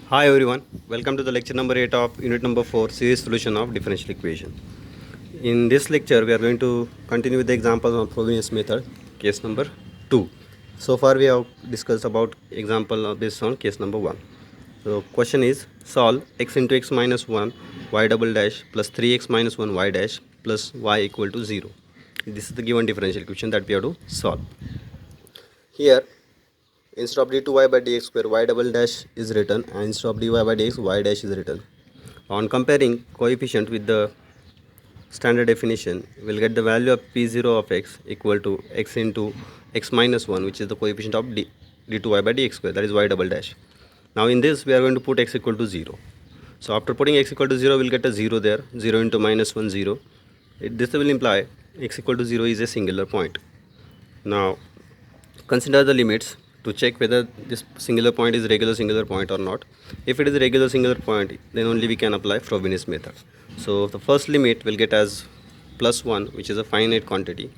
Hi everyone, welcome to the lecture number 8 of unit number 4 series solution of differential equation. In this lecture we are going to continue with the examples of Frobenius method, case number 2. So far we have discussed about example based on case number 1. So question is solve x into x minus 1 y double dash plus 3x minus 1 y dash plus y equal to 0. This is the given differential equation that we have to solve. Here instead of d2y by dx square y double dash is written, and instead of dy by dx y dash is written. On comparing coefficient with the standard definition, we'll get the value of p0 of x equal to x into x minus 1, which is the coefficient of d2y by dx square, that is y double dash. Now in this we are going to put x equal to 0. So after putting x equal to 0, we'll get a 0 there. 0 into minus 1, 0. This will imply x equal to 0 is a singular point. Now consider the limits to check whether this singular point is regular singular point or not. If it is a regular singular point, then only we can apply Frobenius method. So the first limit will get as plus 1, which is a finite quantity,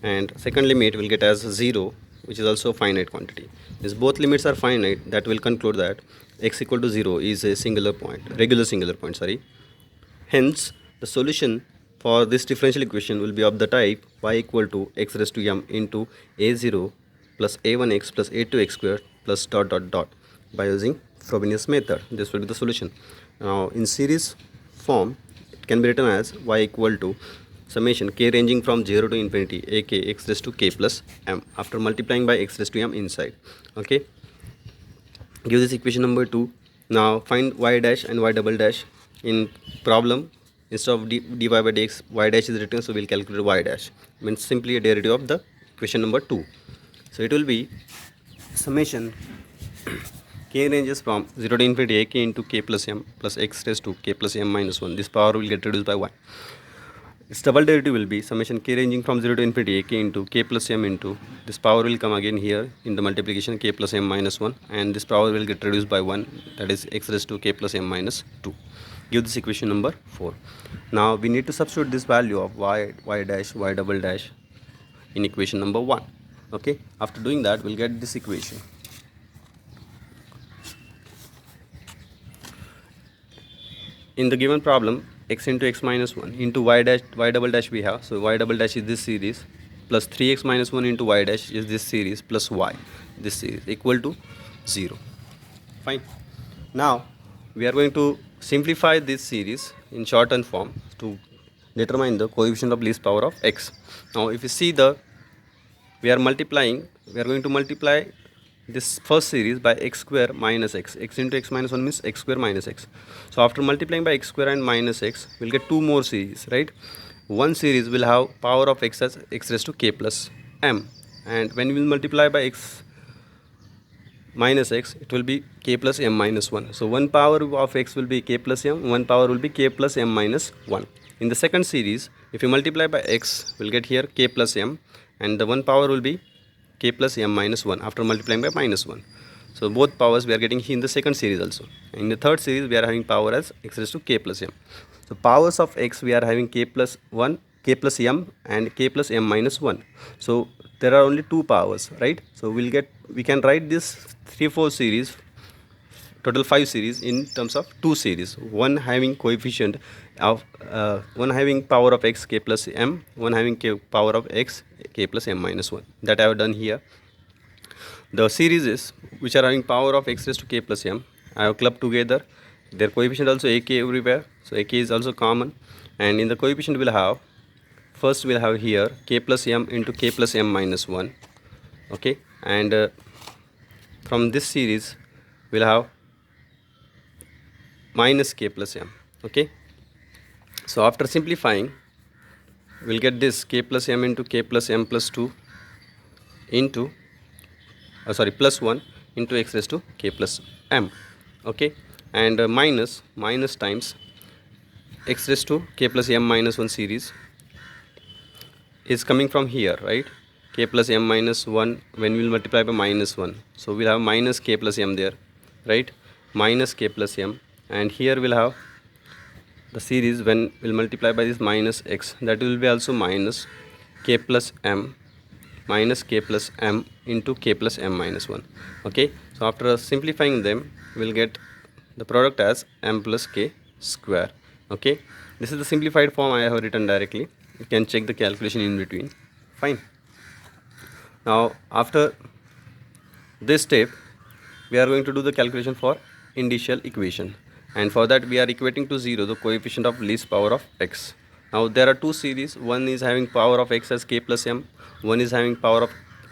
and second limit will get as 0, which is also a finite quantity. If both limits are finite, that will conclude that x equal to 0 is a singular point, regular singular point, sorry. Hence the solution for this differential equation will be of the type y equal to x raised to m into a0 plus a1x plus a2x squared plus dot dot dot by using Frobenius method. This will be the solution. Now in series form, it can be written as y equal to summation k ranging from 0 to infinity ak x raised to k plus m after multiplying by x raised to m inside. Okay, give this equation number 2. Now find y dash and y double dash. In problem, instead of dy by dx, y dash is written, so we'll calculate y dash, means simply a derivative of the equation number 2. So it will be summation k ranges from 0 to infinity ak into k plus m plus x raised to k plus m minus 1. This power will get reduced by 1. Its double derivative will be summation k ranging from 0 to infinity ak into k plus m into this power will come again here in the multiplication k plus m minus 1, and this power will get reduced by 1, that is x raised to k plus m minus 2. Give this equation number 4. Now we need to substitute this value of y dash, y double dash in equation number 1. Okay, after doing that, we'll get this equation. In the given problem, x into x minus 1 into y dash, y double dash we have. So y double dash is this series plus 3x minus 1 into y dash is this series plus y, this series, equal to 0. Fine. Now we are going to simplify this series in shortened form to determine the coefficient of least power of x. Now if you see we are going to multiply this first series by x square minus x. X into x minus 1 means x square minus x. So after multiplying by x square and minus x, we'll get two more series, right? One series will have power of x as x raised to k plus m, and when we will multiply by x minus x, it will be k plus m minus 1. So one power of x will be k plus m, one power will be k plus m minus 1. In the second series, if you multiply by x, we'll get here k plus m, and the one power will be k plus m minus 1 after multiplying by minus 1. So both powers we are getting in the second series also. In the third series, we are having power as x raised to k plus m. So powers of x, we are having k plus 1, k plus m and k plus m minus 1. So there are only two powers, right? So we can write this 3-4 series, total 5 series, in terms of two series. One having coefficient of one having power of x k plus m, one having power of x k plus m minus 1. That I have done here. The series which are having power of x raised to k plus m, I have clubbed together. Their coefficient also ak everywhere, so ak is also common, and in the coefficient we'll have, first we'll have here k plus m into k plus m minus 1. Okay, and from this series we'll have minus k plus m. Okay, so after simplifying, we'll get this k plus m into k plus m plus 2 into plus 1 into x raised to k plus m. Okay, and minus times x raised to k plus m minus 1 series is coming from here, right? K plus m minus 1 when we will multiply by minus 1, so we'll have minus k plus m there, right? Minus k plus m, and here we'll have the series when we'll multiply by this minus x, that will be also minus k plus m into k plus m minus 1. Okay, so after simplifying them, we'll get the product as m plus k square. Okay, this is the simplified form I have written directly. You can check the calculation in between. Fine. Now after this step, we are going to do the calculation for initial equation, and for that we are equating to 0 the coefficient of least power of x. Now there are two series, one is having power of x as k plus m, one is having power of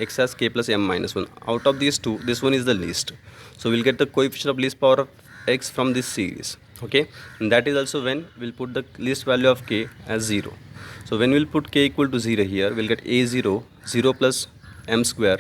x as k plus m minus 1. Out of these two, this one is the least, so we'll get the coefficient of least power of x from this series. Okay, and that is also when we'll put the least value of k as 0. So when we'll put k equal to 0 here, we'll get a0 0 plus m square,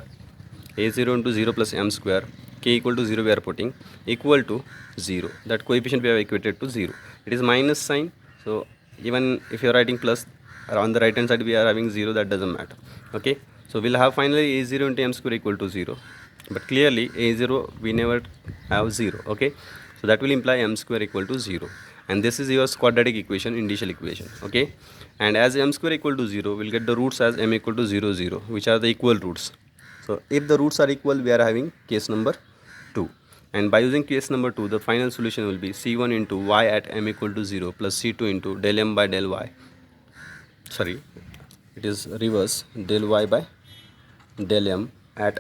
a0 into 0 plus m square, k equal to 0 we are putting, equal to 0. That coefficient we have equated to 0. It is minus sign, so even if you are writing plus, on the right hand side we are having 0, that doesn't matter. Okay, so we'll have finally a0 into m square equal to 0, but clearly a0 we never have 0. Okay, so that will imply m square equal to 0, and this is your quadratic equation, initial equation. Okay, and as m square equal to 0, we'll get the roots as m equal to 0 0, which are the equal roots. So if the roots are equal, we are having case number 2, and by using case number 2, the final solution will be c1 into y at m equal to 0 plus c2 into del m by del y, sorry, it is reverse, del y by del m at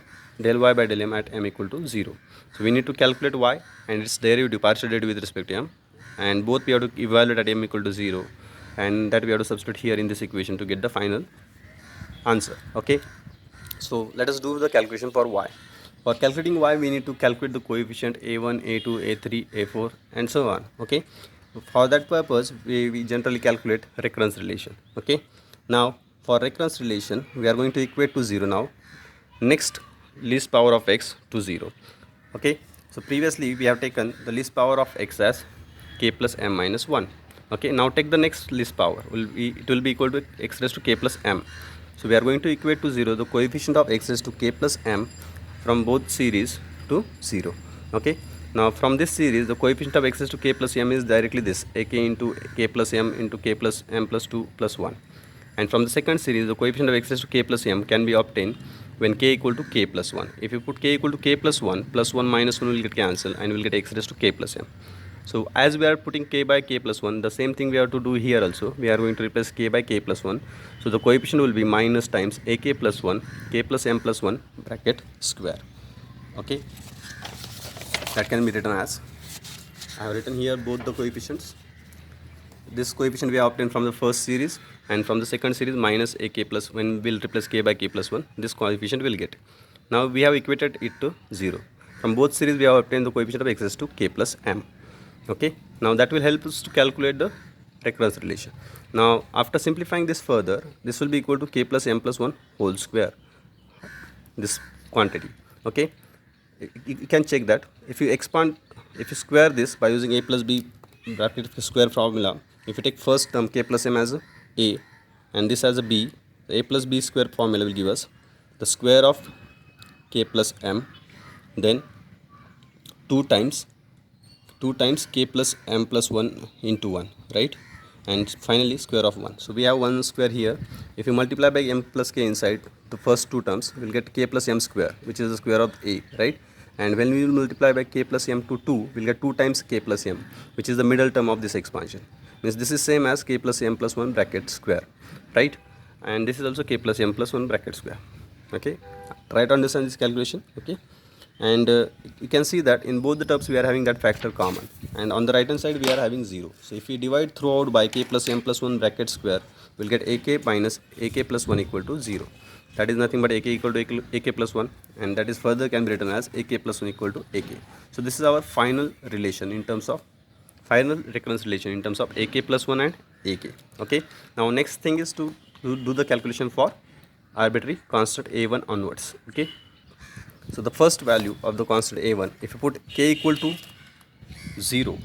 m equal to 0. So we need to calculate y and its derivative, partial derivative with respect to m, and both we have to evaluate at m equal to 0, and that we have to substitute here in this equation to get the final answer. Okay, so let us do the calculation for y. For calculating y, we need to calculate the coefficient a1, a2, a3, a4 and so on. Okay, for that purpose we generally calculate recurrence relation. Okay, now for recurrence relation we are going to equate to 0 now. Next, least power of x to 0. Okay, so previously we have taken the least power of x as k plus m minus 1. Okay, now take the next least power, it will be equal to x raised to k plus m. So we are going to equate to 0 the coefficient of x raised to k plus m from both series to 0. Okay, now from this series the coefficient of x raised to k plus m is directly this, ak into k plus m into k plus m plus 2 plus 1. And from the second series the coefficient of x raised to k plus m can be obtained when k equal to k plus 1. If you put k equal to k plus 1 minus 1 will get cancelled and we'll get x raised to k plus m. So as we are putting k by k plus 1, the same thing we have to do here also. We are going to replace k by k plus 1. So the coefficient will be minus times ak plus 1, k plus m plus 1 bracket square. Okay, that can be written as, I have written here both the coefficients. This coefficient we have obtained from the first series, and from the second series minus ak plus, when we'll replace k by k plus 1, this coefficient will get. Now we have equated it to 0. From both series we have obtained the coefficient of x raised to k plus m. Okay, now that will help us to calculate the recurrence relation. Now after simplifying this further, this will be equal to k plus m plus 1 whole square, this quantity. Okay, you can check that if you expand, if you square this by using a plus b bracket square formula, if you take first term k plus m as a and this as a b, the a plus b square formula will give us the square of k plus m, then 2 times k plus m plus 1 into 1, right, and finally square of 1. So we have 1 square here. If you multiply by m plus k inside the first two terms, we will get k plus m square, which is the square of a, right, and when we will multiply by k plus m to 2, we will get 2 times k plus m, which is the middle term of this expansion. Means this is same as k plus m plus 1 bracket square, right, and this is also k plus m plus 1 bracket square. Okay, try to understand this calculation. Okay, and you can see that in both the terms we are having that factor common, and on the right hand side we are having 0. So if we divide throughout by k plus m plus 1 bracket square, we will get ak minus ak plus 1 equal to 0. That is nothing but ak equal to ak plus 1, and that is further can be written as ak plus 1 equal to ak. So this is our final relation in terms of final recurrence relation in terms of ak plus 1 and ak. Okay, now next thing is to do the calculation for arbitrary constant a1 onwards. Okay, so the first value of the constant a1, if you put k equal to 0,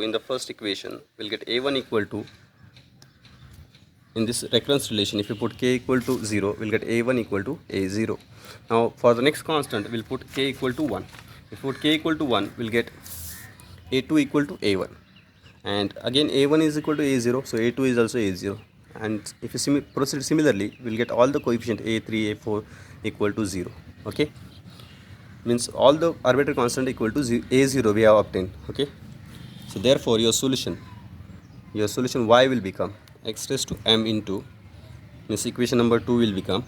in the first equation, we'll get a1 equal to, in this recurrence relation, if you put k equal to 0, we'll get a1 equal to a0. Now for the next constant, we'll put k equal to 1. If you put k equal to 1, we'll get a2 equal to a1, and again a1 is equal to a0, so a2 is also a0, and if you proceed similarly, we'll get all the coefficient a3, a4 equal to 0. Okay, means all the arbitrary constant equal to a0 we have obtained. Okay, so therefore your solution y will become x raised to m into, means equation number 2 will become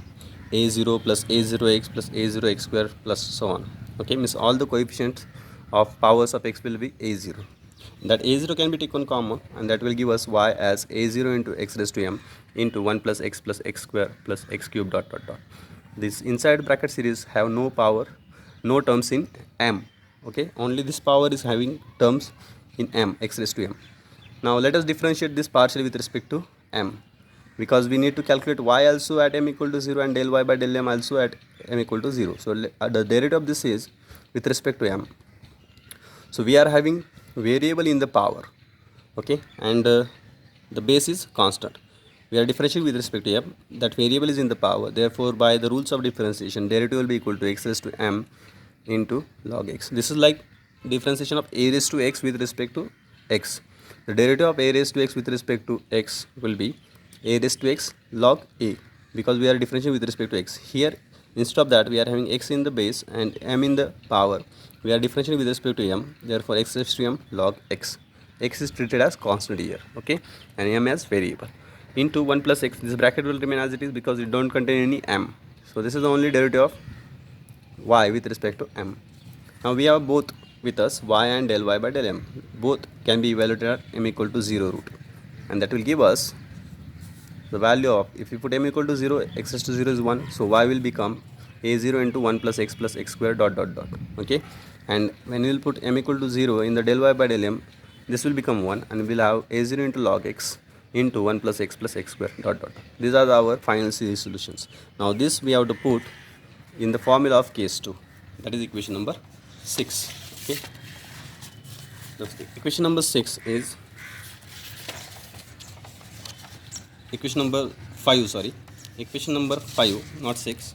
a0 plus a0x plus a0x square plus so on. Okay, means all the coefficients of powers of x will be a0. That a0 can be taken common, and that will give us y as a0 into x raised to m into 1 plus x square plus x cube dot dot dot. This inside bracket series have no power, no terms in m. Okay, only this power is having terms in m, x raised to m. Now let us differentiate this partially with respect to m, because we need to calculate y also at m equal to 0 and del y by del m also at m equal to 0. So the derivative of this is with respect to m. So we are having variable in the power, okay, and the base is constant. We are differentiating with respect to m, that variable is in the power. Therefore, by the rules of differentiation, derivative will be equal to x raised to m into log x. This is like differentiation of a raised to x with respect to x. The derivative of a raised to x with respect to x will be a raised to x log a, because we are differentiating with respect to x. Here, instead of that, we are having x in the base and m in the power. We are differentiating with respect to m. Therefore, x raised to m log x. X is treated as constant here, okay, and m as variable, into 1 plus x. This bracket will remain as it is because it don't contain any m. So this is the only derivative of y with respect to m. Now we have both with us, y and del y by del m. Both can be evaluated at m equal to 0 root, and that will give us the value of, if you put m equal to 0, x raised to 0 is 1, so y will become a0 into 1 plus x square dot dot dot. Okay, and when we will put m equal to 0 in the del y by del m, this will become 1, and we'll have a0 into log x into 1 plus x square dot dot. These are our final series solutions. Now this we have to put in the formula of case 2, that is equation number 6. Okay, so equation number 6 is equation number 5, sorry, equation number 5, not 6.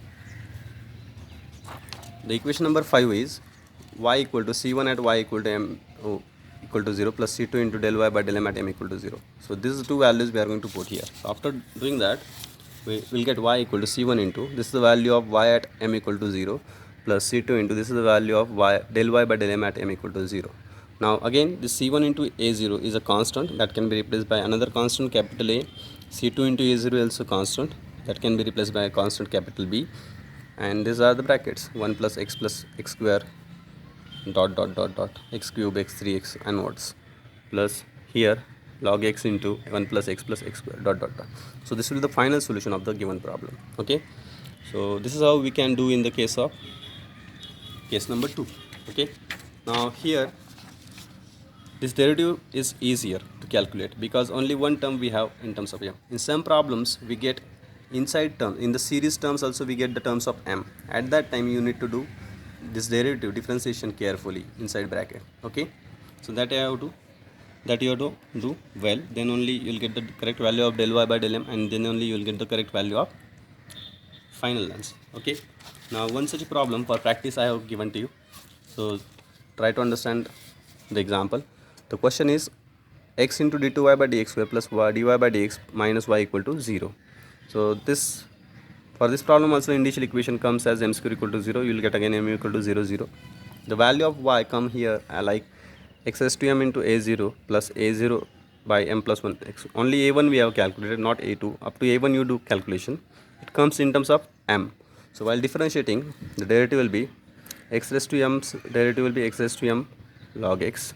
The equation number 5 is y equal to c1 at y equal to m equal to 0 plus c2 into del y by del m at m equal to 0. So these two values we are going to put here. So after doing that, we will get y equal to c1 into, this is the value of y at m equal to 0 plus c2 into, this is the value of y del y by del m at m equal to 0. Now again, this c1 into a0 is a constant that can be replaced by another constant capital A. c2 into a0 is also constant that can be replaced by a constant capital B, and these are the brackets, 1 plus x square dot dot dot dot x cube x3 x onwards, plus here log x into 1 plus x square dot dot dot. So this will be the final solution of the given problem. Okay, so this is how we can do in the case of case number 2. Okay, now here this derivative is easier to calculate because only one term we have in terms of m. In some problems we get inside term, in the series terms also we get the terms of m. At that time you need to do this derivative differentiation carefully inside bracket. Okay, so that you have to do well, then only you will get the correct value of del y by del m, and then only you will get the correct value of final answer. Okay, now one such problem for practice I have given to you, so try to understand the example. The question is x into d2y by dx square plus y dy by dx minus y equal to 0. So this, for this problem also initial equation comes as m square equal to 0. You will get again m equal to 0 0. The value of y come here like x raised to m into a0 plus a0 by m plus 1 x. Only a1 we have calculated, not a2. Up to a1 you do calculation. It comes in terms of m. So while differentiating, the derivative will be x raised to m's derivative will be x raised to m log x,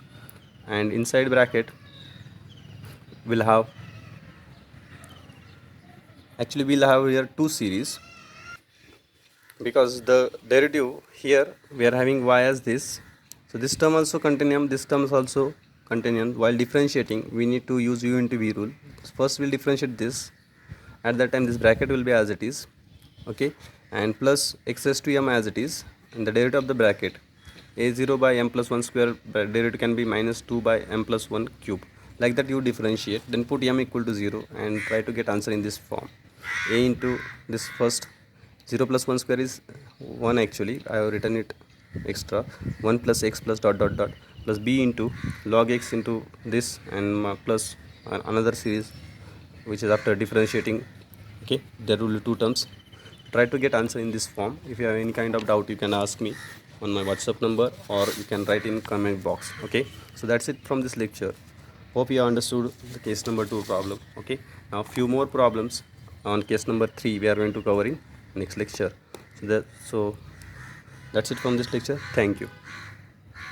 and inside bracket we'll have, actually we'll have here two series, because the derivative here we are having y as this, so this term also contain m, this term is also contain m. While differentiating we need to use u into v rule. First we'll differentiate this, at that time this bracket will be as it is, okay, and plus x raised to m as it is, and the derivative of the bracket a0 by m plus 1 square derivative can be minus 2 by m plus 1 cube. Like that you differentiate, then put m equal to 0 and try to get answer in this form. A into this first 0 plus 1 square is 1, actually I have written it extra, 1 plus x plus dot dot dot plus b into log x into this, and plus another series which is after differentiating. Okay, there will be two terms. Try to get answer in this form. If you have any kind of doubt you can ask me. on my WhatsApp number, or you can write in comment box. Okay, so that's it from this lecture. Hope you understood the case number 2 problem. Okay, now few more problems on case number 3 we are going to cover in next lecture. So that's it from this lecture. Thank you.